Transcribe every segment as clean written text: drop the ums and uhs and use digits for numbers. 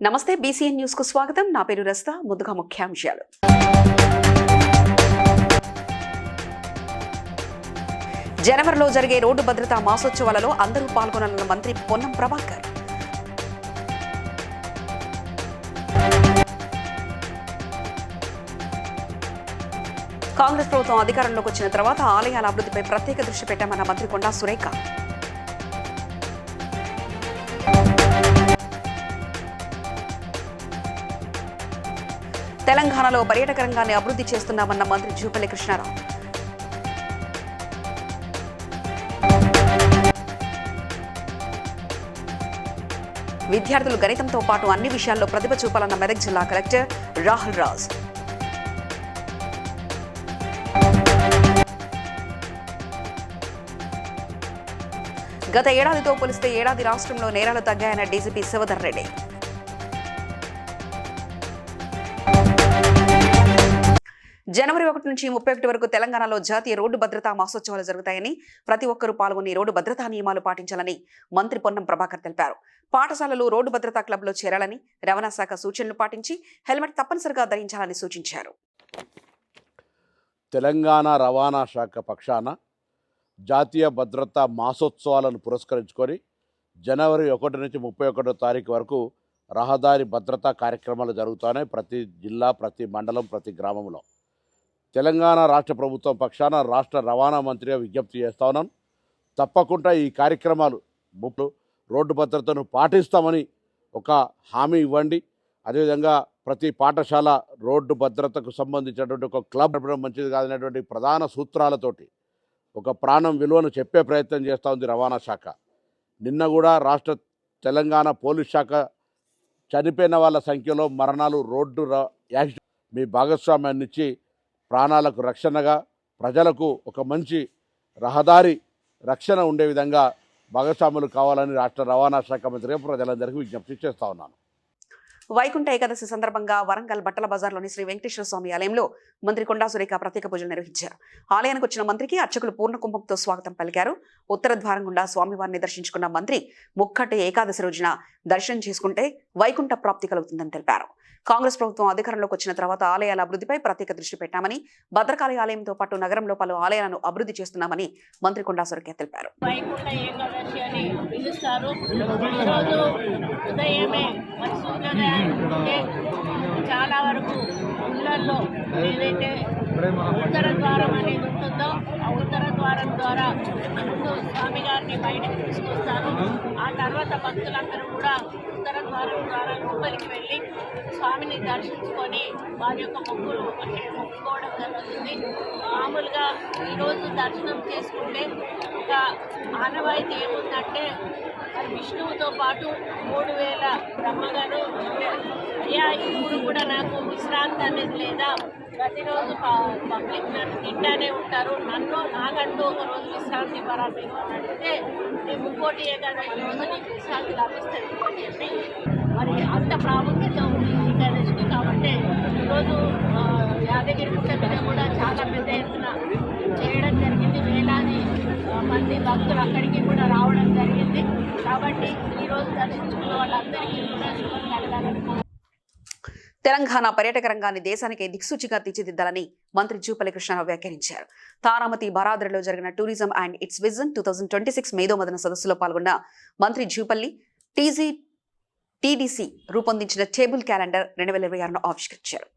నమస్తే BCN news కు స్వాగతం. నా పేరు రస్తా. ముందుగా ముఖ్యాంశాలు. జనవరిలో జరిగే రోడ్డు భద్రతా మాసోత్సవాలలో అందరూ పాల్గొనాలన్న మంత్రి పొన్నం ప్రభాకర్. కాంగ్రెస్ ప్రభుత్వం అధికారంలోకి వచ్చిన తర్వాత ఆలయాల అభివృద్ధిపై ప్రత్యేక దృష్టి పెట్టామన్న మంత్రి కొండా సురేఖ. తెలంగాణలో పర్యాటక రంగాన్ని అభివృద్ధి చేస్తున్నామన్న మంత్రి జూపల్లి కృష్ణారావు. విద్యార్థులు గణితంతో పాటు అన్ని విషయాల్లో ప్రతిభ చూపాలన్న మెదక్ జిల్లా కలెక్టర్ రాహుల్ రాజ్. గత ఏడాదితో పోలిస్తే ఏడాది రాష్ట్రంలో నేరాలు తగ్గాయన్న డీజీపీ శివధర్ రెడ్డి. జనవరి 1 నుంచి 31 వరకు తెలంగాణలో జాతీయ రోడ్డు భద్రతా మాసోత్సవాలు జరుగుతాయని, ప్రతి ఒక్కరూ పాల్గొని రోడ్డు భద్రతా నియమాలు పాటించాలని మంత్రి పొన్నం ప్రభాకర్ తెలిపారు. పాఠశాలలు రోడ్డు భద్రతా క్లబ్లో చేరాలని, రవాణా శాఖ సూచనలు పాటించి హెల్మెట్ తప్పనిసరిగా ధరించాలని సూచించారు. తెలంగాణ రవాణా శాఖ పక్షాన జాతీయ భద్రతా మాసోత్సవాలను పురస్కరించుకొని జనవరి 1 నుంచి 31 తారీఖు వరకు రహదారి భద్రతా కార్యక్రమాలు జరుగుతున్నాయి. ప్రతి జిల్లా, ప్రతి మండలం, ప్రతి గ్రామంలో. తెలంగాణ రాష్ట్ర ప్రభుత్వం పక్షాన రాష్ట్ర రవాణా మంత్రిగా విజ్ఞప్తి చేస్తా ఉన్నాను. తప్పకుండా ఈ కార్యక్రమాలు రోడ్డు భద్రతను పాటిస్తామని ఒక హామీ ఇవ్వండి. అదేవిధంగా ప్రతి పాఠశాల రోడ్డు భద్రతకు సంబంధించినటువంటి ఒక క్లబ్ మంచిది కాదనేటువంటి ప్రధాన సూత్రాలతోటి ఒక ప్రాణం విలువను చెప్పే ప్రయత్నం చేస్తూ ఉంది రవాణా శాఖ. నిన్న కూడా రాష్ట్ర తెలంగాణ పోలీస్ శాఖ చనిపోయిన వాళ్ళ సంఖ్యలో మరణాలు రోడ్డు యాక్సిడెంట్ మీ భాగస్వామ్యాన్ని ఇచ్చి ప్రాణాలకు రక్షణగా, ప్రజలకు ఒక మంచి రహదారి రక్షణ ఉండే విధంగా భాగస్వాములు కావాలని రాష్ట్ర రవాణా శాఖ మంత్రిగా ప్రజలందరికీ విజ్ఞప్తి చేస్తా ఉన్నాను. వైకుంఠ ఏకాదశి సందర్భంగా వరంగల్ బట్టల బజార్లోని శ్రీ వెంకటేశ్వర స్వామి ఆలయంలో మంత్రి కొండా సురేఖ ప్రత్యేక పూజలు నిర్వహించారు. ఆలయానికి వచ్చిన మంత్రికి అర్చకులు పూర్ణ కుంభంతో స్వాగతం పలికారు. ఉత్తర ద్వారం గుండా స్వామివారిని దర్శించుకున్న మంత్రి ముక్కటి ఏకాదశి రోజున దర్శనం చేసుకుంటే వైకుంఠ ప్రాప్తి కలుగుతుందని తెలిపారు. కాంగ్రెస్ ప్రభుత్వం అధికారంలోకి వచ్చిన తర్వాత ఆలయాల అభివృద్ధిపై ప్రత్యేక దృష్టి పెట్టామని, భద్రకాళి ఆలయంతో పాటు నగరంలో పలు ఆలయాలను అభివృద్ధి చేస్తున్నామని మంత్రి కొండా సురేఖ తెలిపారు. చాలా వరకు ఊళ్ళల్లో ఏదైతే ఉత్తర ద్వారం అనేది ఉంటుందో ఆ ఉత్తర ద్వారం ద్వారా ముందు స్వామి గారిని బయటకు తీసుకొస్తారు. ఆ తర్వాత భక్తులందరూ కూడా ఉత్తర ద్వారం ద్వారా లోపలికి వెళ్ళి స్వామిని దర్శించుకొని వారి యొక్క మొక్కులు మొక్కుకోవడం జరుగుతుంది. మామూలుగా ఈరోజు దర్శనం చేసుకుంటే ఒక ఆనవాయితీ ఏముందంటే మరి విష్ణువుతో పాటు 3000 బ్రహ్మగారు అయ్యా ఇప్పుడు కూడా నాకు విశ్రాంతి అనేది లేదా, ప్రతిరోజు పబ్లిక్ నన్ను తింటానే ఉంటారు, నాకంటూ ఒక రోజు విశ్రాంతి పరాన్ని అని అడిగితే నేను 3 ఏకాదశి రోజు నీకు విశ్రాంతి లభిస్తుంది అని చెప్పి మరి అంత ప్రాముఖ్యత ఉంది ఏకాదశికి. కాబట్టి ఈరోజు యాదగిరి గుట్ట మీద కూడా చాలా పెద్ద ఎత్తున చేయడం జరిగింది. వేలాది మంది భక్తులు అక్కడికి కూడా రావడం జరిగింది. కాబట్టి ఈరోజు దర్శించుకున్న వాళ్ళందరికీ కూడా శుభం కలగాలని. తెలంగాణ పర్యాటక రంగాన్ని దేశానికి దిక్సూచిగా తీర్చిదిద్దాలని మంత్రి జూపల్లి కృష్ణారావు వ్యాఖ్యానించారు. తారామతి బారాద్రిలో జరిగిన టూరిజం అండ్ ఇట్స్ విజన్ 2026 మేధో మదన సదస్సులో పాల్గొన్న మంత్రి జూపల్లి టీడీసీ రూపొందించిన టేబుల్ క్యాలెండర్ 2026ను ఆవిష్కరించారు.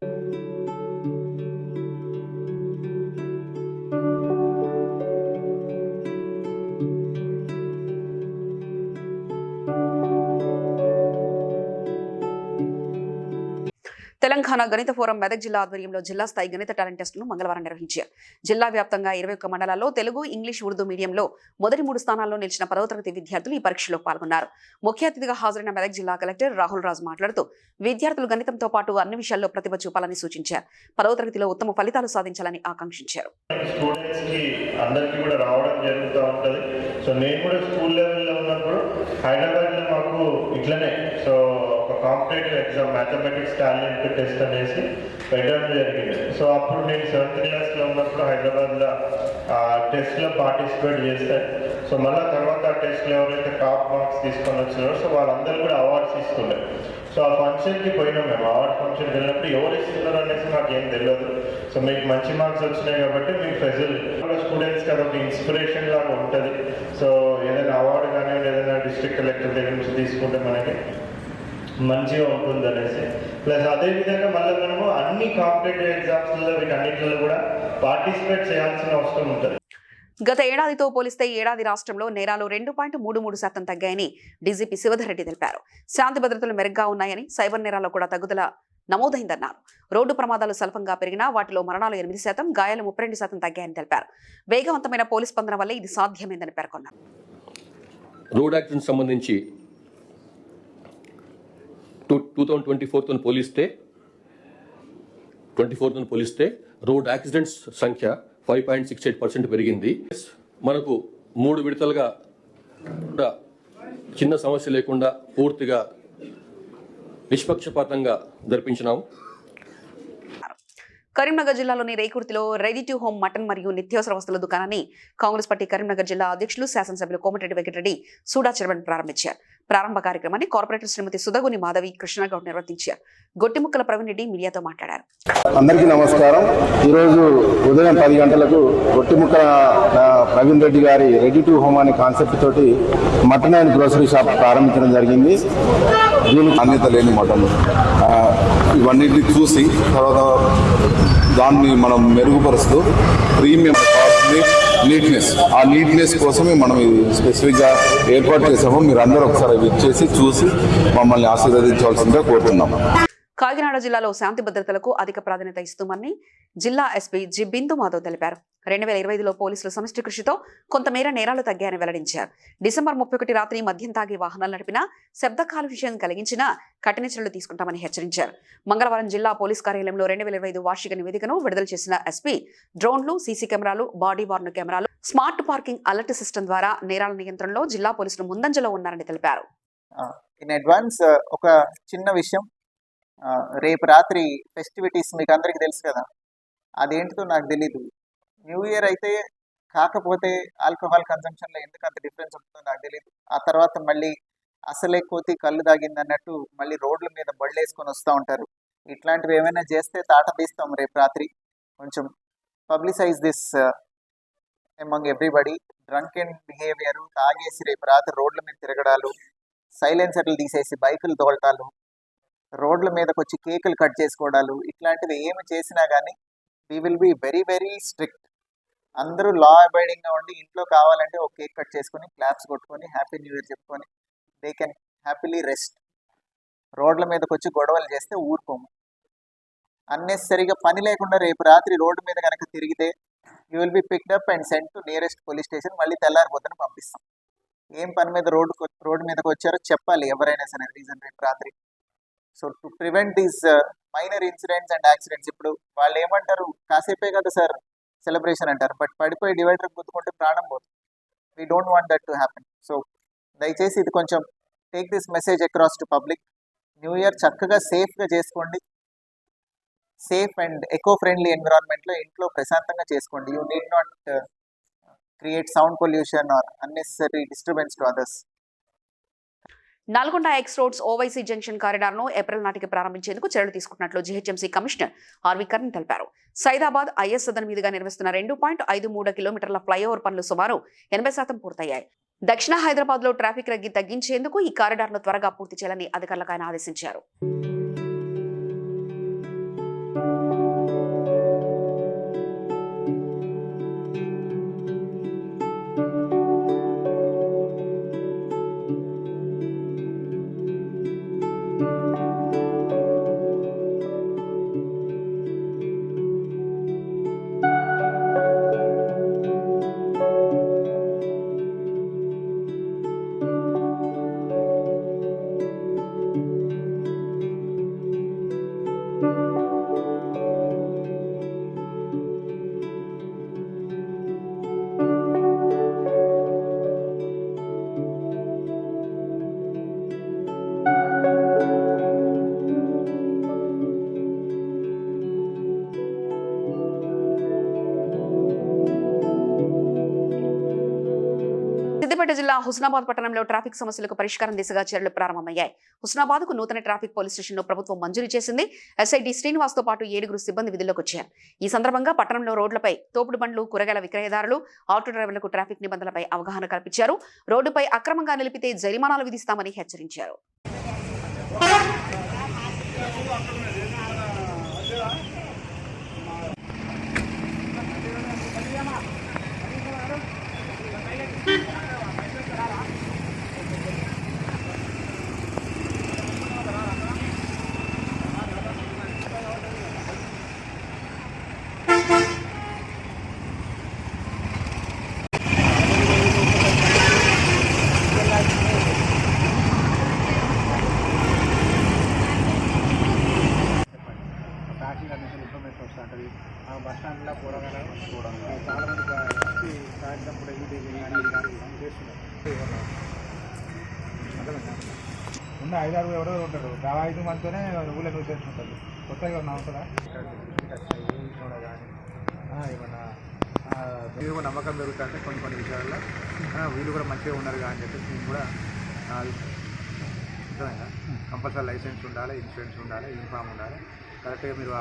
తెలంగాణ గణిత ఫోరం మెదక్ జిల్లా ఆధ్వర్యంలో జిల్లా స్థాయి గణిత టాలెంట్ టెస్టును మంగళవారం నిర్వహించారు. జిల్లా వ్యాప్తంగా 21 మండలాల్లో తెలుగు, ఇంగ్లీష్, ఉర్దూ మీడియంలో మొదటి 3 స్థానాల్లో నిలిచిన 10వ తరగతి విద్యార్థులు ఈ పరీక్షలో పాల్గొన్నారు. ముఖ్య అతిథిగా హాజరైన మెదక్ జిల్లా కలెక్టర్ రాహుల్ రాజ్ మాట్లాడుతూ విద్యార్థులు గణితంతో పాటు అన్ని విషయాల్లో ప్రతిభ చూపాలని సూచించారు. 10వ తరగతిలో ఉత్తమ ఫలితాలు సాధించాలని ఆకాంక్షించారు. Competitive exam mathematics talent test అనేసి పెట్టడం జరిగింది. సో అప్పుడు నేను 7th క్లాస్లో ఉన్నప్పుడు హైదరాబాద్లో టెస్ట్లో పార్టిసిపేట్ చేస్తాను. సో మళ్ళీ తర్వాత టెస్ట్లో ఎవరైతే టాప్ మార్క్స్ తీసుకొని వచ్చినారో సో వాళ్ళందరూ కూడా అవార్డ్స్ ఇస్తున్నారు. సో ఆ ఫంక్షన్కి పోయినాం మేము. అవార్డ్ ఫంక్షన్కి వెళ్ళినప్పుడు ఎవరు ఇస్తున్నారు అనేసి మాకు ఏం తెలియదు. సో మీకు మంచి మార్క్స్ వచ్చినాయి కాబట్టి మీకు ఫెసిల్ స్టూడెంట్స్కి అదొక ఇన్స్పిరేషన్ లాగా ఉంటుంది. సో ఏదైనా అవార్డు కానీ ఏదైనా డిస్ట్రిక్ట్ కలెక్టర్ దగ్గర నుంచి తీసుకుంటే మనకి మంచిగా ఉంటుంది అనేసి. ప్లస్ అదేవిధంగా మళ్ళీ మనము అన్ని కాంపిటేటివ్ ఎగ్జామ్స్లలో వీటన్నిటిలో కూడా పార్టిసిపేట్ చేయాల్సిన అవసరం ఉంటుంది. గత ఏడాదితో పోలిస్తే ఈ ఏడాది రాష్ట్రంలో నేరాలు 2.33% తగ్గాయని డీజీపీ శివధర్ రెడ్డి తెలిపారు. శాంతి భద్రతలు మెరుగ్గా ఉన్నాయని, సైబర్ నేరాల్లో కూడా తగ్గుదల నమోదైందన్నారు. రోడ్డు ప్రమాదాలు స్వల్పంగా పెరిగినా వాటిలో మరణాలు 8%, గాయాలు 32% తగ్గాయని తెలిపారు. వేగవంతమైన పోలీస్ స్పందన వల్లే ఇది సాధ్యమైందని పేర్కొన్నారు. రోడ్ యాక్సిడెంట్ సంబంధించి 2024తో పోలిస్తే రోడ్ యాక్సిడెంట్స్ సంఖ్య 5.68% పెరిగింది. మనకు 3 విడతలుగా చిన్న సమస్య లేకుండా పూర్తిగా నిష్పక్షపాతంగా జరిపించినాం. కరీంనగర్ జిల్లాలోని రేకుర్తిలో రెడీ టు హోమ్ మటన్ మరియు నిత్యావసర వస్తువుల దుకాణాన్ని కాంగ్రెస్ పార్టీ కరీంనగర్ జిల్లా అధ్యక్షులు శాసనసభ్యులు కోమటిరెడ్డి వెంకటరెడ్డి సూడా చైర్మన్ ప్రారంభించారు. ప్రారంభ కార్యక్రమాన్ని కార్పొరేటర్ శ్రీమతి సుధగుని మాధవి కృష్ణగౌడ్ నిర్వహించారు. గొట్టిముక్కల ప్రవీణ్ రెడ్డి మీడియాతో మాట్లాడారు. అందరికీ నమస్కారం. ఈరోజు ఉదయం 10 గంటలకు గొట్టిముక్కల ప్రవీణ్ రెడ్డి గారి రెడీ టు హోమ్ అనే కాన్సెప్ట్ తోటి మటన్ అండ్ గ్రోసరీ షాప్ ప్రారంభించడం జరిగింది. దీనికి నాణ్యత లేని మటన్ ఇవన్నిటిని చూసి తర్వాత దాన్ని మనం మెరుగుపరుస్తూ ప్రీమియం నీట్నెస్, ఆ నీట్నెస్ కోసమే మనం ఇది స్పెసిఫిక్గా ఏర్పాటు చేసాము. మీరు అందరూ ఒకసారి విచ్చేసి చూసి మమ్మల్ని ఆశీర్వదించవలసిందిగా కోరుతున్నాం. కాకినాడ జిల్లాలో శాంతి భద్రతలకు అధిక ప్రాధాన్యత ఇస్తామని జిల్లా ఎస్పీ జి బిందు మాధవ్ తెలిపారు. 2025లో పోలీసుల సమిష్టి కృషితో కొంతమేర నేరాలు తగ్గాయని వెల్లడించారు. డిసెంబర్ 31 రాత్రి మద్యం తాగి వాహనాలు నడిపినా, శబ్ద కాలుష్యం కలిగించినా కఠిన చర్యలు తీసుకుంటామని హెచ్చరించారు. మంగళవారం జిల్లా పోలీస్ కార్యాలయంలో 2025 వార్షిక నివేదికను విడుదల చేసిన ఎస్పీ డ్రోన్లు, సీసీ కెమెరాలు, బాడీ వార్న్ కెమెరాలు, స్మార్ట్ పార్కింగ్ అలర్ట్ సిస్టమ్ ద్వారా నేరాల నియంత్రణలో జిల్లా పోలీసులు ముందంజలో ఉన్నారని తెలిపారు. ఇన్ అడ్వాన్స్ ఒక చిన్న విషయం, రేపు రాత్రి ఫెస్టివిటీస్ మీకు అందరికీ తెలుసు కదా, అదేంటితో నాకు తెలీదు. న్యూ ఇయర్ అయితే కాకపోతే ఆల్కహాల్ కన్సంప్షన్లో ఎందుకు అంత డిఫరెన్స్ ఉంటుందో నాకు తెలీదు. ఆ తర్వాత మళ్ళీ అసలే కోతి కళ్ళు తాగింది అన్నట్టు మళ్ళీ రోడ్ల మీద బళ్ళేసుకొని వస్తూ ఉంటారు. ఇట్లాంటివి ఏమైనా చేస్తే తాట తీస్తాం రేపు రాత్రి. కొంచెం publicize this among everybody. Drunk and behaviour, తాగేసి రేపు రాత్రి రోడ్ల మీద తిరగడాలు, సైలెన్సర్లు తీసేసి బైకులు తోలటాలు, రోడ్ల మీదకి వచ్చి కేకులు కట్ చేసుకోవడాలు, ఇట్లాంటివి ఏమి చేసినా కానీ we will be very very strict. అందరూ లా అబైడింగ్గా ఉండి ఇంట్లో కావాలంటే ఒక కేక్ కట్ చేసుకొని క్లాప్స్ కొట్టుకొని హ్యాపీ న్యూ ఇయర్ చెప్పుకొని దే కెన్ హ్యాపీలీ రెస్ట్. రోడ్ల మీదకి వచ్చి గొడవలు చేస్తే ఊరుకోము. అన్నెసరిగా పని లేకుండా రేపు రాత్రి రోడ్డు మీద కనుక తిరిగితే you will be picked up and sent to nearest police station. మళ్ళీ తెల్లారిపోతేనే పంపిస్తాం. ఏం పని మీద రోడ్డు మీదకి వచ్చారో చెప్పాలి ఎవరైనా సరే రీజన్ రేపు రాత్రి. So to prevent these minor incidents and accidents. ఇప్పుడు వాళ్ళు ఏమంటారు, కాసేపే కదా సార్ సెలబ్రేషన్ అంటారు, బట్ పడిపోయి డివైడర్ గుద్దుకుంటే ప్రాణం పోతుంది. We don't want that to happen. So దయచేసి ఇది కొంచెం take this message across to public. New year చక్కగా సేఫ్గా చేసుకోండి. సేఫ్ అండ్ ఎకో ఫ్రెండ్లీ ఎన్విరాన్మెంట్లో ఇంట్లో ప్రశాంతంగా చేసుకోండి. You need not create sound pollution or unnecessary disturbance to others. Nalgonda X roads Owaisi junction corridor ను ఏప్రిల్ నాటికి ప్రారంభించేందుకు చర్యలు తీసుకున్నట్లు జీహెచ్ఎంసీ కమిషనర్ ఆర్వి కర్ణ్ తెలిపారు. సైదాబాద్ ఐఎస్ సదన్ మీదుగా నిర్మిస్తున్న 2.53 కిలోమీటర్ల ఫ్లైఓవర్ పనులు సుమారు 80% పూర్తయ్యాయి. దక్షిణ హైదరాబాద్ లో ట్రాఫిక్ రద్దీ తగ్గించేందుకు ఈ కారిడార్ ను త్వరగా పూర్తి చేయాలని అధికారులకు ఆయన ఆదేశించారు. జిల్లా హుస్నాబాద్ పట్టణంలో ట్రాఫిక్ సమస్యలకు పరిష్కారం దిశగా చర్యలు ప్రారంభమయ్యాయి. హుస్నాబాద్కు నూతన ట్రాఫిక్ పోలీస్ స్టేషన్ను ప్రభుత్వం మంజూరు చేసింది. ఎస్ఐటి శ్రీనివాస్తో పాటు 7 సిబ్బంది విధుల్లోకి వచ్చారు. ఈ సందర్భంగా పట్టణంలో రోడ్లపై తోపుడు బండ్లు, కూరగాయల విక్రయదారులు, ఆటో డ్రైవర్లకు ట్రాఫిక్ నిబంధనలపై అవగాహన కల్పించారు. రోడ్డుపై అక్రమంగా నిలిపితే జరిమానాలు విధిస్తామని హెచ్చరించారు. బస్ స్టాండ్లో కూరగాయలు చాలా మంది వచ్చి సాయంత్రం కూడా ఈ చేస్తున్నారు. ఉన్న 5-6 ఎవరో ఉంటారు. 5 మందితోనే ఊళ్ళో నువ్వు చేస్తుంటారు. కొత్తగా ఏమన్నా అవుతుందా చూడ కానీ ఏమన్నా మీరు కూడా నమ్మకం పెరుగుతుంటే కొన్ని విషయాల్లో వీళ్ళు కూడా మంచిగా ఉన్నారు కానీ చెప్పేసి నేను కూడా అర్థమైనా కంపల్సరీ లైసెన్స్ ఉండాలి, ఇన్సూరెన్స్ ఉండాలి, యూనిఫామ్ ఉండాలి. కరెక్ట్గా మీరు ఆ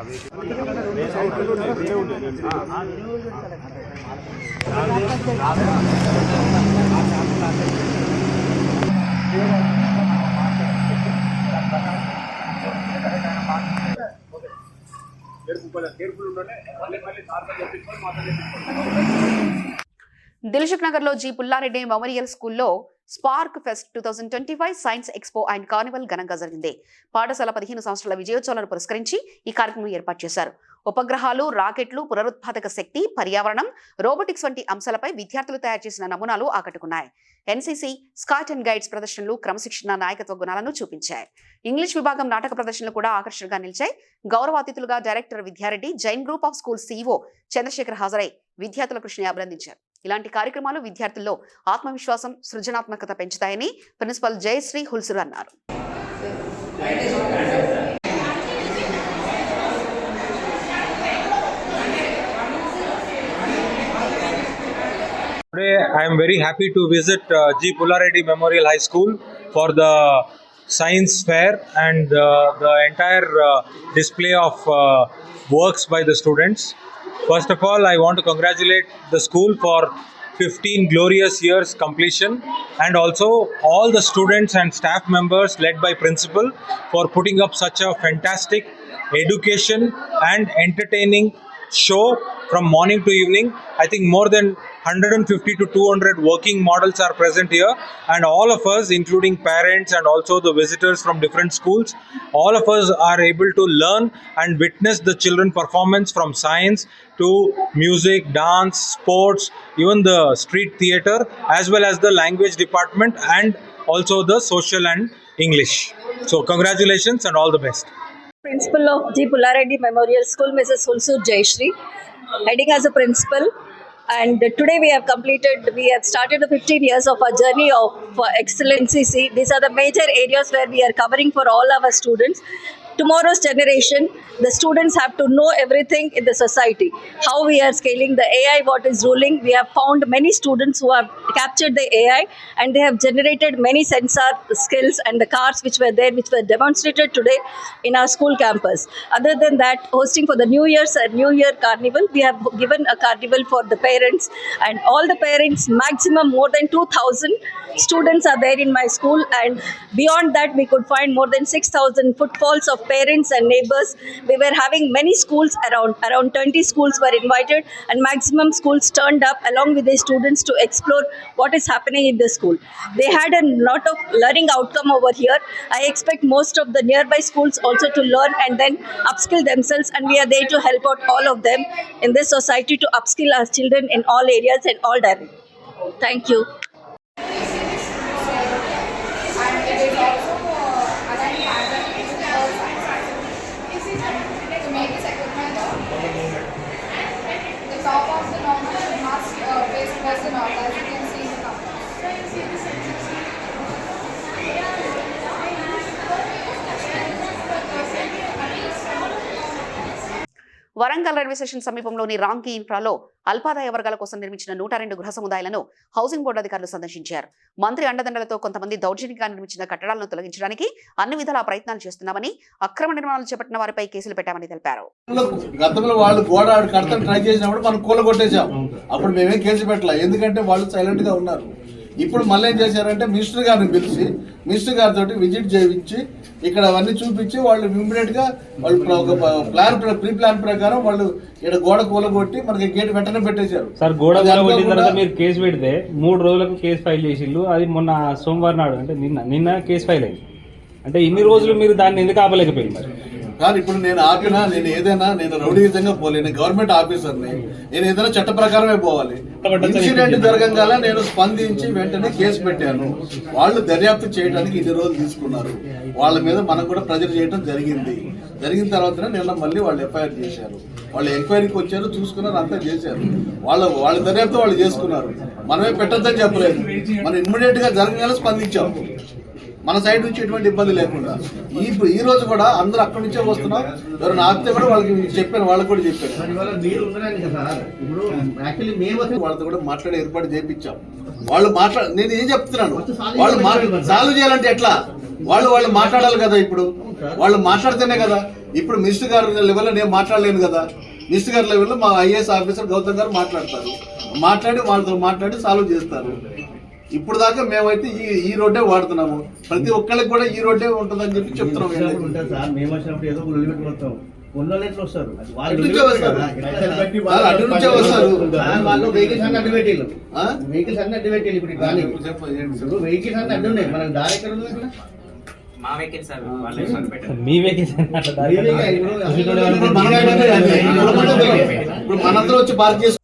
దిల్సుఖ్ నగర్ లో జి పుల్లారెడ్డి మెమోరియల్ స్కూల్లో spark pest 2025 science expo and Carnival ఘనంగా జరిగింది. పాఠశాల 15 సంవత్సరాల విజయోత్సవాలను పురస్కరించి ఈ కార్యక్రమం ఏర్పాటు చేశారు. ఉపగ్రహాలు, రాకెట్లు, పునరుత్పాదక శక్తి, పర్యావరణం, రోబోటిక్స్ వంటి అంశాలపై విద్యార్థులు తయారు చేసిన నమూనాలు ఆకట్టుకున్నాయి. ఎన్సీసీ, స్కౌట్ అండ్ గైడ్స్ ప్రదర్శనలు క్రమశిక్షణ, నాయకత్వ గుణాలను చూపించాయి. ఇంగ్లీష్ విభాగం నాటక ప్రదర్శనలు కూడా ఆకర్షణగా నిలిచాయి. గౌరవ అతిథులుగా director Vidya Reddy, Jain group of school CEO Chandrasekhar హాజరై విద్యార్థుల కృషిని అభినందించారు. ఇలాంటి కార్యక్రమాలు విద్యార్థుల్లో ఆత్మవిశ్వాసం, సృజనాత్మకత పెంచుతాయని ప్రిన్సిపల్ జయశ్రీ హుల్సురు అన్నారు. Today I am very happy to visit G. Pullareddy Memorial High School for the science fair and the entire display of works by the students. First of all, I want to congratulate the school for 15 glorious years completion, and also all the students and staff members led by principal for putting up such a fantastic education and entertaining show from morning to evening. I think more than 150 to 200 working models are present here, and all of us, including parents and also the visitors from different schools, all of us are able to learn and witness the children performance from science to music, dance, sports, even the street theatre, as well as the language department and also the social and English. So congratulations and all the best. Principal of G. Pullareddy Memorial School, Mrs. Hulsur Jayashree, heading as a principal. And today we have started the 15 years of our journey of excellency. These are the major areas where we are covering for all our students. Tomorrow's generation, the students have to know everything in the society. How we are scaling the AI, what is ruling. We have found many students who have captured the AI and they have generated many sensor skills and the cars which were there, which were demonstrated today in our school campus. Other than that, hosting for the New Year Carnival, we have given a carnival for the parents, and all the parents, maximum more than 2,000 students are there in my school, and beyond that we could find more than 6,000 footfalls of parents and neighbors. We were having many schools around 20 schools were invited, and maximum schools turned up along with the students to explore what is happening in the school. They had a lot of learning outcome over here. I expect most of the nearby schools also to learn and then upskill themselves, and we are there to help out all of them in this society to upskill our children in all areas and all directions. Thank you. Top of the normal mask face was the normal, as you can see in the top. Warangal railway station సమీపంలోని రాంకీ ఇన్ఫ్రాలో అల్పాదాయ వర్గాల కోసం నిర్మించిన 102 గృహ సముదాయాలను housing board అధికారులు సందర్శించారు. మంత్రి అండదండలతో కొంతమంది దౌర్జన్యంగా నిర్మించిన కట్టడాలను తొలగించడానికి అన్ని విధాలా ప్రయత్నాలు చేస్తున్నామని, అక్రమ నిర్మాణాలు చేపట్టిన వారిపై కేసులు పెట్టామని తెలిపారు. గతంలో వాళ్ళు గోడ కడతాం ట్రై చేసినప్పుడు మనం కూలగొట్టేశాం. అప్పుడు మేమేం కేసు పెట్టలే, ఎందుకంటే వాళ్ళు సైలెంట్ గా ఉన్నారు. ఇప్పుడు మళ్ళీ ఏం చేశారంటే మినిస్టర్ గారిని పిలిచి మినిస్టర్ గారితో విజిట్ చేయించి ఇక్కడ అవన్నీ చూపించి వాళ్ళు ఇమ్మీడియట్ గా వాళ్ళు ఒక ప్రీ ప్లాన్ ప్రకారం వాళ్ళు ఇక్కడ గోడ కూలగొట్టి మనకి గేట్ వెంటనే పెట్టేశారు. సార్ గోడ కూలగొట్టిన తర్వాత మీరు కేసు పెడితే 3 రోజులకు కేసు ఫైల్ చేసిళ్ళు. అది మొన్న సోమవారం నాడు అంటే నిన్న కేసు ఫైల్ అయింది. అంటే ఇన్ని రోజులు మీరు దాన్ని ఎందుకు ఆపలేకపోయింది? మరి కానీ ఇప్పుడు నేను ఆపినా నేను రౌడీయుతంగా పోలేను, గవర్నమెంట్ ఆఫీసర్ని, నేను ఏదైనా చట్ట ప్రకారమే పోవాలి. ఇన్సిడెంట్ జరగంగాల నేను స్పందించి వెంటనే కేసు పెట్టాను. వాళ్ళు దర్యాప్తు చేయడానికి 2 రోజులు తీసుకున్నారు. వాళ్ళ మీద మనం కూడా ప్రెజర్ చేయడం జరిగిన తర్వాత నిన్న మళ్ళీ వాళ్ళు ఎఫ్ఐఆర్ చేశారు. వాళ్ళు ఎంక్వైరీకి వచ్చారు, చూసుకున్నారు, అంతా చేశారు. వాళ్ళ దర్యాప్తు వాళ్ళు చేసుకున్నారు. మనమే పెట్టద్దని చెప్పలేదు. మనం ఇమ్మీడియట్ గా జరగగానే స్పందించాం, మన సైడ్ నుంచి ఎటువంటి ఇబ్బంది లేకుండా. ఈ రోజు కూడా అందరూ అక్కడి నుంచే వస్తున్నాం. ఎవరైనా ఆపితే కూడా వాళ్ళకి చెప్పాను, వాళ్ళకి కూడా చెప్పాను. వాళ్ళతో కూడా మాట్లాడే ఏర్పాటు చేయించాం. వాళ్ళు నేను ఏం చెప్తున్నాను, వాళ్ళు సాల్వ్ చేయాలంటే ఎట్లా? వాళ్ళు మాట్లాడాలి కదా. ఇప్పుడు వాళ్ళు మాట్లాడితేనే కదా. ఇప్పుడు మినిస్టర్ గారి లెవెల్లో నేను మాట్లాడలేను కదా. మినిస్టర్ గారి లెవెల్లో మా ఐఏఎస్ ఆఫీసర్ గౌతమ్ గారు మాట్లాడతారు. వాళ్ళతో మాట్లాడి సాల్వ్ చేస్తారు. ఇప్పుడు దాకా మేమైతే ఈ రోడ్డే వాడుతున్నాము. ప్రతి ఒక్కరికి కూడా ఈ రోడ్డే ఉంటుందని చెప్పి చెప్తున్నాం. మనందరూ వచ్చి పార్క్ చేసి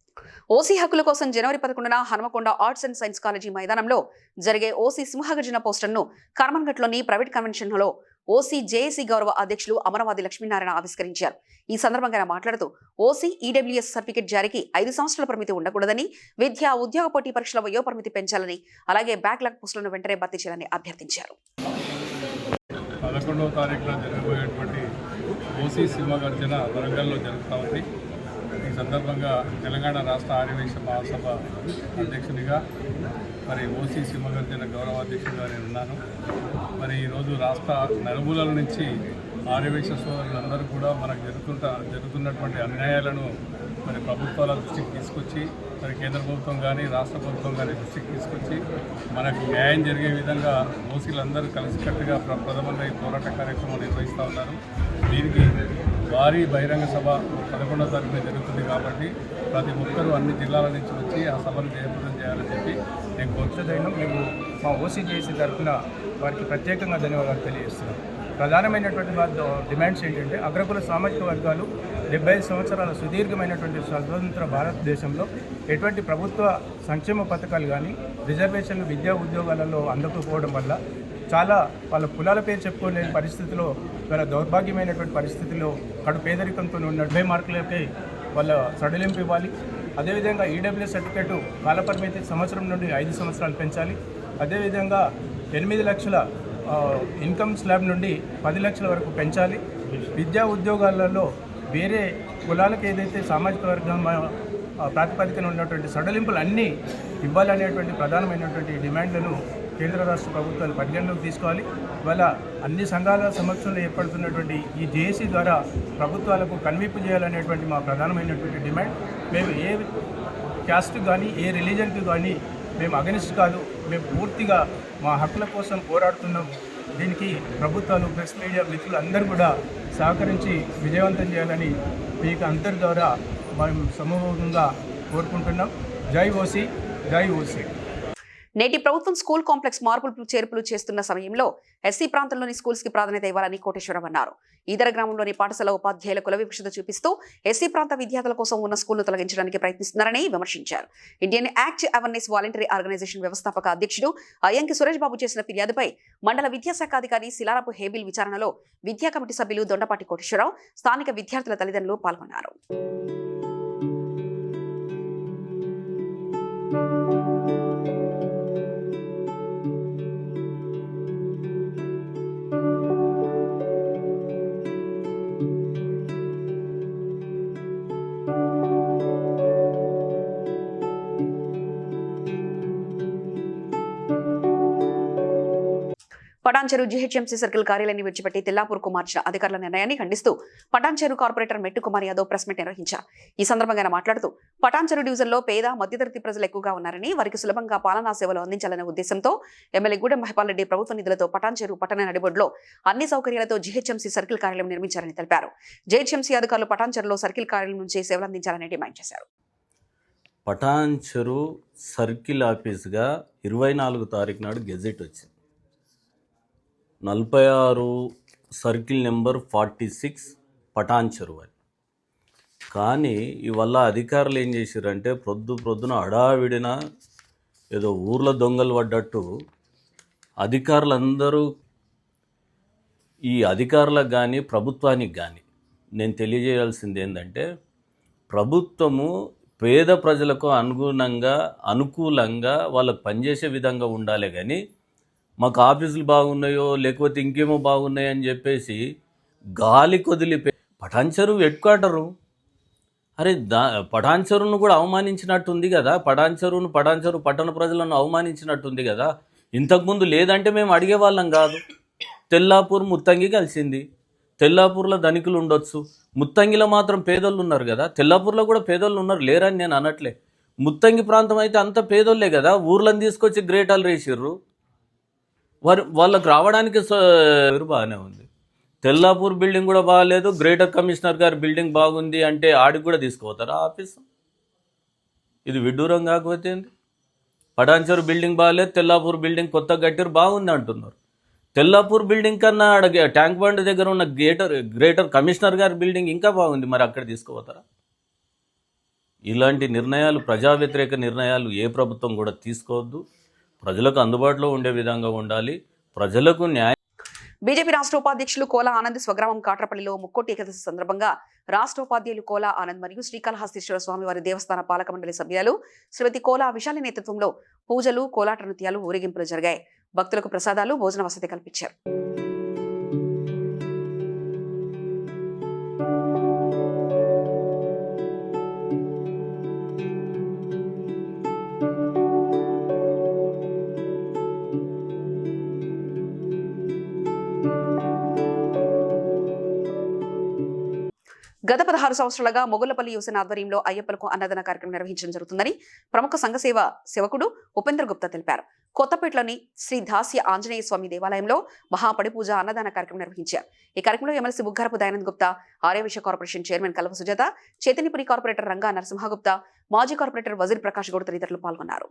ఓసీ హక్కుల కోసం జనవరి 11న Hanumakonda arts and science college మైదానంలో జరిగే ఓసీ సింహగర్జన పోస్టర్ను కర్మన్ఘట్లోని ప్రైవేట్ కన్వెన్షన్ హాల్లో ఓసీ జేఏసీ గౌరవ అధ్యక్షులు అమరవాది లక్ష్మీనారాయణ ఆవిష్కరించారు. ఈ సందర్భంగా ఆయన మాట్లాడుతూ ఓసీ ఈడబ్ల్యూఎస్ సర్టిఫికెట్ జారీకి 5 సంవత్సరాల పరిమితి ఉండకూడదని, విద్యా ఉద్యోగ పోటీ పరీక్షల వయో పరిమితి పెంచాలని, అలాగే బ్యాక్లాగ్ పోస్టులను వెంటనే భర్తీ చేయాలని అభ్యర్థించారు. 11వ తారీఖున జరగబోయేటువంటి ఓసీ సింహగర్జన వరంగల్లో జరుగుతూ ఉంది. ఈ సందర్భంగా తెలంగాణ రాష్ట్ర ఆర్యవైశ్య మహాసభ అధ్యక్షునిగా మరి ఓసీ సింహగర్జన గౌరవాధ్యక్షుడిగా నేను ఉన్నాను. మరి ఈరోజు రాష్ట్ర నలుమూలల నుంచి ఆర్యవైశ్య సోదరులందరూ కూడా మనకు జరుగుతున్నటువంటి అన్యాయాలను మరి ప్రభుత్వాల దృష్టికి తీసుకొచ్చి, మరి కేంద్ర ప్రభుత్వం కానీ రాష్ట్ర ప్రభుత్వం కానీ దృష్టికి తీసుకొచ్చి మనకు న్యాయం జరిగే విధంగా ఓసీలందరూ కలిసికట్టుగా ప్రథమంగా ఈ పోరాట కార్యక్రమం నిర్వహిస్తూ ఉన్నారు. దీనికి భారీ బహిరంగ సభ 11వ తారీఖున జరుగుతుంది కాబట్టి ప్రతి ఒక్కరూ అన్ని జిల్లాల నుంచి వచ్చి ఆ సభను జయప్రదం చేయాలని చెప్పి నేను కోరుతున్నాను. మేము మా ఓసీజేసీ తరఫున వారికి ప్రత్యేకంగా ధన్యవాదాలు తెలియజేస్తున్నాం. ప్రధానమైనటువంటి డిమాండ్స్ ఏంటంటే అగ్రకుల సామాజిక వర్గాలు 75 సంవత్సరాల సుదీర్ఘమైనటువంటి స్వతంత్ర భారతదేశంలో ఎటువంటి ప్రభుత్వ సంక్షేమ పథకాలు కానీ రిజర్వేషన్లు విద్యా ఉద్యోగాలలో అందకపోవడం వల్ల చాలా వాళ్ళ కులాల పేరు చెప్పుకోలేని పరిస్థితిలో, వాళ్ళ దౌర్భాగ్యమైనటువంటి పరిస్థితిలో కడు పేదరికంతో ఉన్న 70 మార్కులకి వాళ్ళ సడలింపు ఇవ్వాలి. అదేవిధంగా ఈడబ్ల్యూఎస్ సర్టిఫికేటు కాలపరిమితి సంవత్సరం నుండి 5 సంవత్సరాలు పెంచాలి. అదేవిధంగా 8 లక్షల ఇన్కమ్ స్లాబ్ నుండి 10 లక్షల వరకు పెంచాలి. విద్యా ఉద్యోగాలలో వేరే కులాలకు ఏదైతే సామాజిక వర్గం ప్రాతిపదికన ఉన్నటువంటి సడలింపులు అన్నీ ఇవ్వాలనేటువంటి ప్రధానమైనటువంటి డిమాండ్లను కేంద్ర రాష్ట్ర ప్రభుత్వాలు పరిగణలోకి తీసుకోవాలి. ఇవాళ అన్ని సంఘాల సమక్షంలో ఏర్పడుతున్నటువంటి ఈ జేఏసీ ద్వారా ప్రభుత్వాలకు కన్వింపు చేయాలనేటువంటి మా ప్రధానమైనటువంటి డిమాండ్. మేము ఏ క్యాస్ట్కి కానీ ఏ రిలీజన్కి కానీ మేము అగనిస్ట్ కాదు. మేము పూర్తిగా మా హక్కుల కోసం పోరాడుతున్నాము. దీనికి ప్రభుత్వాలు, ప్రెస్ మీడియా మిత్రులు అందరూ కూడా సహకరించి విజయవంతం చేయాలని మీకు అందరి ద్వారా మేము సమూహంగా కోరుకుంటున్నాం. జై ఓసీ, జై ఓసీ. నేటి ప్రభుత్వం స్కూల్ కాంప్లెక్స్ మార్పులు చేర్పులు చేస్తున్న సమయంలో ఎస్సీ ప్రాంతంలోని స్కూల్స్ కి ప్రాధాన్యత ఇవ్వాలని కోటేశ్వరం అన్నారు. ఈదర గ్రామంలోని పాఠశాల ఉపాధ్యాయుల కుల వివక్షత చూపిస్తూ ఎస్సీ ప్రాంత విద్యార్థుల కోసం ఉన్న స్కూల్ను తొలగించడానికి ప్రయత్నిస్తున్నారని విమర్శించారు. Indian act awareness voluntary organization వ్యవస్థాపక అధ్యక్షుడు అయ్యంకి సురేష్ బాబు చేసిన ఫిర్యాదుపై మండల విద్యాశాఖ అధికారి శిలారపు హేబిల్ విచారణలో విద్యా కమిటీ సభ్యులు దొండపాటి కోటేశ్వరరావు, స్థానిక విద్యార్థుల తల్లిదండ్రులు పాల్గొన్నారు. పటాన్చెరు జీహెచ్ఎంసీ సర్కిల్ కార్యాలయాన్ని విడిచిపెట్టి తెల్లాపూర్కు మార్చిన అధికారుల నిర్ణయాన్ని ఖండిస్తూ పటాన్చెరు కార్పొరేటర్ మెట్టు కుమార్ యాదవ్ ప్రెస్ మీట్ నిర్వహించారు. ఈ సందర్భంగా ఆయన మాట్లాడుతూ పటాన్చెరు డివిజన్లో పేద మధ్యతరగతి ప్రజలు ఎక్కువగా ఉన్నారని, వారికి సులభంగా పాలనా సేవలు అందించాలనే ఉద్దేశంతో ఎమ్మెల్యే గూడెం మహిపాల్ రెడ్డి ప్రభుత్వ నిధులతో పటాన్చెరు పట్టణ నడిబొడ్లో అన్ని సౌకర్యాలతో జీహెచ్ఎంసీ సర్కిల్ కార్యాలయం నిర్మించారని తెలిపారు. జీహెచ్ఎంసీ అధికారులు పటాన్చెరులో సర్కిల్ కార్యాలయం నుంచి సేవలు అందించాలని డిమాండ్ చేశారు. పటాన్చెరు సర్కిల్ ఆఫీస్గా 24 తారీఖు నాడు గెజెట్ వచ్చింది. 46 సర్కిల్ నెంబర్ 46 పటాన్చెరు అని. కానీ ఇవల్ల అధికారులు ఏం చేశారంటే ప్రొద్దున హడావిడిన ఏదో ఊర్లో దొంగలు పడ్డట్టు అధికారులందరూ, ఈ అధికారులకు కానీ ప్రభుత్వానికి కానీ నేను తెలియజేయాల్సింది ఏంటంటే, ప్రభుత్వము పేద ప్రజలకు అనుకూలంగా వాళ్ళకు పనిచేసే విధంగా ఉండాలి. కానీ మాకు ఆఫీసులు బాగున్నాయో లేకపోతే ఇంకేమో బాగున్నాయో అని చెప్పేసి గాలి కొదిలిపోయి పటాన్చెరు హెడ్ క్వార్టరు. అరే పటాన్చెరును కూడా అవమానించినట్టుంది కదా, పటాన్చెరు పట్టణ ప్రజలను అవమానించినట్టుంది కదా. ఇంతకుముందు లేదంటే మేము అడిగేవాళ్ళం కాదు. తెల్లాపూర్ ముత్తంగి కలిసింది. తెల్లాపూర్లో ధనికులు ఉండొచ్చు, ముత్తంగిలో మాత్రం పేదోళ్ళు ఉన్నారు కదా. తెల్లాపూర్లో కూడా పేదోళ్ళు ఉన్నారు, లేరని నేను అనట్లే. ముత్తంగి ప్రాంతం అయితే అంత పేదోళ్ళే కదా. ఊర్లను తీసుకొచ్చి గ్రేటాలు రేసిర్రు. వాళ్ళకు రావడానికి బాగానే ఉంది. తెల్లాపూర్ బిల్డింగ్ కూడా బాగాలేదు, గ్రేటర్ కమిషనర్ గారి బిల్డింగ్ బాగుంది అంటే ఆడికి కూడా తీసుకుపోతారా ఆఫీసు? ఇది విడ్డూరం కాకపోతే ఏంది? పటాన్చెరు బిల్డింగ్ బాగాలేదు, తెల్లాపూర్ బిల్డింగ్ కొత్త కట్టిరు బాగుంది అంటున్నారు. తెల్లాపూర్ బిల్డింగ్ కన్నా ట్యాంక్ బండ్ దగ్గర ఉన్న గ్రేటర్ కమిషనర్ గారి బిల్డింగ్ ఇంకా బాగుంది, మరి అక్కడ తీసుకుపోతారా? ఇలాంటి నిర్ణయాలు, ప్రజా వ్యతిరేక నిర్ణయాలు ఏ ప్రభుత్వం కూడా తీసుకోవద్దు. ప్రజలకు అందుబాటులో ఉండే విధంగా ఉండాలి. ప్రజలకు న్యాయం. బీజేపీ రాష్ట్ర ఉపాధ్యక్షులు కోలా ఆనంద్ స్వగ్రామం కాట్రపల్లిలో ముక్కోటి ఏకాదశి సందర్భంగా రాష్ట్ర ఉపాధ్యాయులు కోలా ఆనంద్ మరియు శ్రీకాళహస్తీశ్వర స్వామివారి దేవస్థాన పాలక మండలి సభ్యులు శ్రీమతి కోలా విశాలి నేతృత్వంలో పూజలు, కోలాట నృత్యాలు, ఊరేగింపులు జరిగాయి. భక్తులకు ప్రసాదాలు, భోజన వసతి కల్పించారు. గత 16 సంవత్సరాలుగా మొగుళ్లపల్లి యువసేన ఆధ్వర్యంలో అయ్యప్పలకు అన్నదాన కార్యక్రమం నిర్వహించడం జరుగుతుందని ప్రముఖ సంఘ సేవకుడు ఉపేంద్ర గుప్తా తెలిపారు. కొత్తపేటలోని శ్రీ దాస్య ఆంజనేయ స్వామి దేవాలయంలో మహాపడిపూజ అన్నదాన కార్యక్రమం నిర్వహించారు. ఈ కార్యక్రమంలో MLC Buggarapu Dayanand Gupta, Aryavysya corporation chairman కల్వ Sujatha, Chaitanyapuri corporator Ranga Narasimhagupta, మాజీ కార్పొరేటర్ వజీర్ ప్రకాష్ గౌడ్ తదితరులు పాల్గొన్నారు.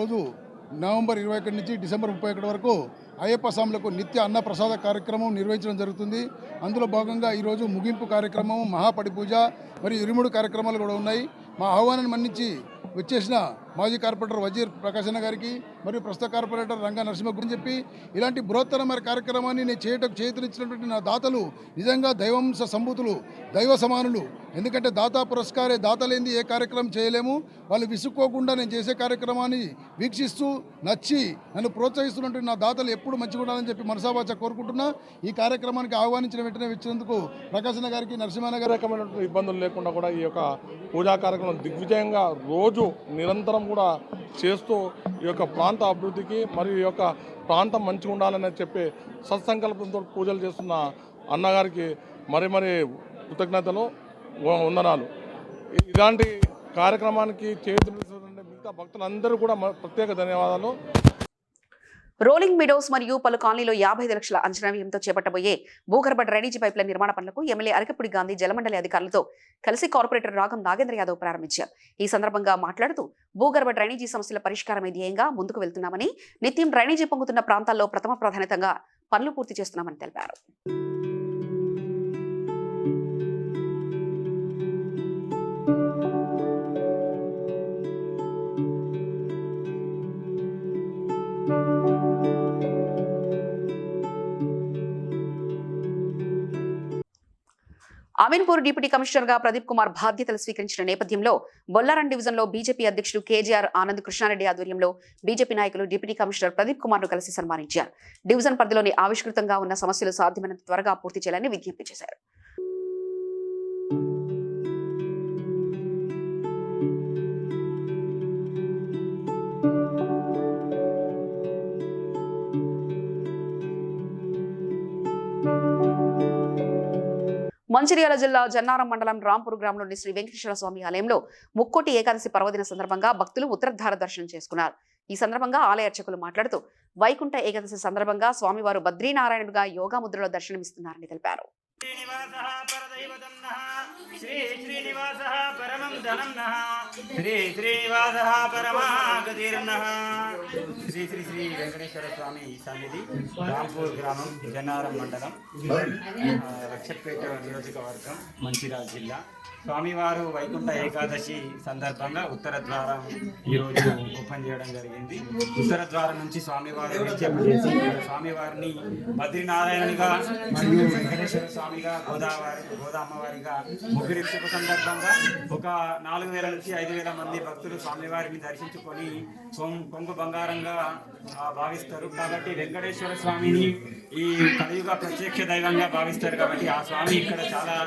రోజు నవంబర్ 21 నుంచి డిసెంబర్ 31 వరకు అయ్యప్ప స్వాములకు నిత్య అన్న ప్రసాద కార్యక్రమం నిర్వహించడం జరుగుతుంది. అందులో భాగంగా ఈరోజు ముగింపు కార్యక్రమం, మహాపడిపూజ మరియు 23 కార్యక్రమాలు కూడా ఉన్నాయి. మా ఆహ్వానాన్ని మన్నించి వచ్చేసిన మాజీ కార్పొరేటర్ వజీర్ ప్రకాశ్ అన్న గారికి మరియు ప్రస్తుత కార్పొరేటర్ రంగా నరసింహ గురించి చెప్పి ఇలాంటి బృహత్తరమైన కార్యక్రమాన్ని నేను చేతునిచ్చినటువంటి నా దాతలు నిజంగా దైవంశ సంభూతులు, దైవ సమానులు. ఎందుకంటే దాతా పురస్కారే, దాతలేంది ఏ కార్యక్రమం చేయలేము. వాళ్ళు విసుక్కోకుండా నేను చేసే కార్యక్రమాన్ని వీక్షిస్తూ నచ్చి నన్ను ప్రోత్సహిస్తున్నటువంటి నా దాతలు ఎప్పుడు మంచిగా ఉండాలని చెప్పి మనసావాచ కోరుకుంటున్నా. ఈ కార్యక్రమానికి ఆహ్వానించిన వెంటనే వచ్చినందుకు ప్రకాశ్ అన్న గారికి, నరసింహ గారి రకమైనటువంటి ఇబ్బందులు లేకుండా కూడా ఈ యొక్క పూజా కార్యక్రమం దిగ్విజయంగా రోజు నిరంతరం కూడా చేస్తూ ఈ యొక్క ప్రాంత అభివృద్ధికి మరియు ఈ యొక్క ప్రాంతం మంచిగా ఉండాలని చెప్పి సత్సంకల్పంతో పూజలు చేస్తున్న అన్నగారికి మరి కృతజ్ఞతలు, వందనాలు. ఇలాంటి కార్యక్రమానికి చేతులున్నటువంటి మిగతా భక్తులందరూ కూడా ప్రత్యేక ధన్యవాదాలు. రోలింగ్ మిడోస్ మరియు పలు కాలనీలో 55 లక్షల అంచనా వ్యయంతో చేపట్టబోయే భూగర్భ డ్రైనేజీ పైప్లైన్ నిర్మాణ పనులకు ఎమ్మెల్యే అరకపూడి గాంధీ జలమండలి అధికారులతో కలిసి కార్పొరేటర్ రాగం నాగేంద్ర యాదవ్ ప్రారంభించారు. ఈ సందర్భంగా మాట్లాడుతూ భూగర్భ డ్రైనేజీ సమస్యల పరిష్కారమే ధ్యేయంగా ముందుకు వెళ్తున్నామని, నిత్యం డ్రైనేజీ పొంగుతున్న ప్రాంతాల్లో ప్రథమ ప్రాధాన్యతగా పనులు పూర్తి చేస్తున్నామని తెలిపారు. అమీన్పూర్ డిప్యూటీ కమిషనర్ గా ప్రదీప్ కుమార్ బాధ్యతలు స్వీకరించిన నేపథ్యంలో బొల్లారం డివిజన్ లో బీజేపీ అధ్యక్షుడు కేజీఆర్ ఆనంద్ కృష్ణారెడ్డి ఆధ్వర్యంలో బీజేపీ నాయకులు డిప్యూటీ కమిషనర్ ప్రదీప్ కుమార్ ను కలిసి సన్మానించారు. డివిజన్ పరిధిలోని ఆవిష్కృతంగా ఉన్న సమస్యలు సాధ్యమైనంత త్వరగా పూర్తి చేయాలని విజ్ఞప్తి చేశారు. మంచిర్యాల జిల్లా జన్నారం మండలం రాంపూర్ గ్రామంలోని శ్రీ వెంకటేశ్వర స్వామి ఆలయంలో ముక్కోటి ఏకాదశి పర్వదిన సందర్భంగా భక్తులు ఉత్తరధార దర్శనం చేసుకున్నారు. ఈ సందర్భంగా ఆలయ అర్చకులు మాట్లాడుతూ వైకుంఠ ఏకాదశి సందర్భంగా స్వామివారు బద్రీనారాయణుడుగా యోగా ముద్రలో దర్శనమిస్తున్నారని తెలిపారు. శ్రీ శ్రీనివాస పరమం ధనం నః శ్రీ శ్రీనివాస పరమాగతిర్నః. శ్రీ శ్రీ శ్రీ వెంకటేశ్వర స్వామి సన్నిధి రాంపూర్ గ్రామం జన్నారం మండలం లక్షపేట నియోజకవర్గం మంచిర్యాల జిల్లా. స్వామివారు వైకుంఠ ఏకాదశి సందర్భంగా ఉత్తర ద్వారం ఈరోజు ఓపెన్ చేయడం జరిగింది. ఉత్తర ద్వారం నుంచి స్వామివారు విజ్ఞప్తి చేసి స్వామివారిని బద్రీనారాయణునిగా మరియు వెంకటేశ్వర స్వామిగా గోదా అమ్మవారిగా ముగ్గురి శుభ సందర్భంగా ఒక 4,000 నుంచి 5,000 మంది భక్తులు స్వామివారిని దర్శించుకొని కొంగు బంగారంగా భావిస్తారు. కాబట్టి వెంకటేశ్వర స్వామిని ఈ కలియుగ ప్రత్యక్ష దైవంగా భావిస్తారు. కాబట్టి ఆ స్వామి ఇక్కడ చాలా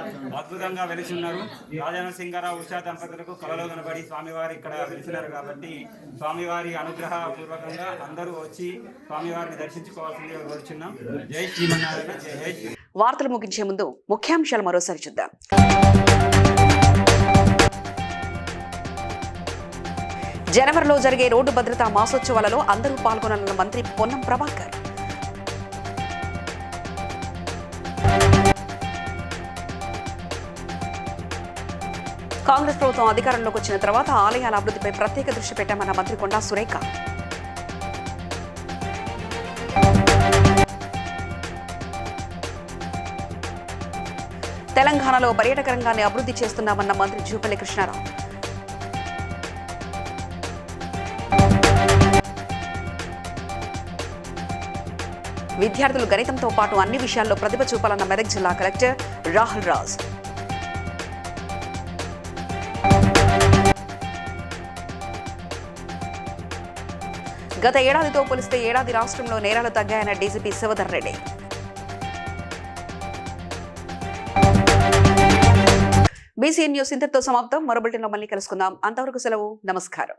అద్భుతంగా వెలిసిన్నారు. రాజన సింగారావు ఉషా దంపతులకు కలలో కనబడి స్వామివారు ఇక్కడ వెలిసినారు. కాబట్టి స్వామివారి అనుగ్రహ పూర్వకంగా అందరూ వచ్చి స్వామివారిని దర్శించుకోవాల్సిందిగా కోరుచున్నాం. జై శ్రీమన్నారాయణ. జై శ్రీ. వార్తలు ముగించే ముందు ముఖ్యాంశాలు మరోసారి చూద్దాం. జనవరిలో జరిగే రోడ్డు భద్రతా మాసోత్సవాలలో అందరూ పాల్గొనాలన్న మంత్రి పొన్నం ప్రభాకర్. కాంగ్రెస్ ప్రభుత్వం అధికారంలోకి వచ్చిన తర్వాత ఆలయాల అభివృద్ధిపై ప్రత్యేక దృష్టి పెట్టామన్న మంత్రి కొండా సురేఖ. తెలంగాణలో పర్యాటక రంగాన్ని అభివృద్ధి చేస్తున్నామన్న మంత్రి జూపల్లి కృష్ణారావు. విద్యార్థులు గణితంతో పాటు అన్ని విషయాల్లో ప్రతిభ చూపాలన్న మెదక్ జిల్లా కలెక్టర్ రాహుల్ రాజ్. గత ఏడాదితో పోలిస్తే ఏడాది రాష్ట్రంలో నేరాలు తగ్గాయన్న DGP Shivadhar Reddy. BCN news ఇంతటితో సమాప్తం. మరో బులెటిన్లో మళ్ళీ కలుసుకుందాం. అంతవరకు సెలవు. నమస్కారం.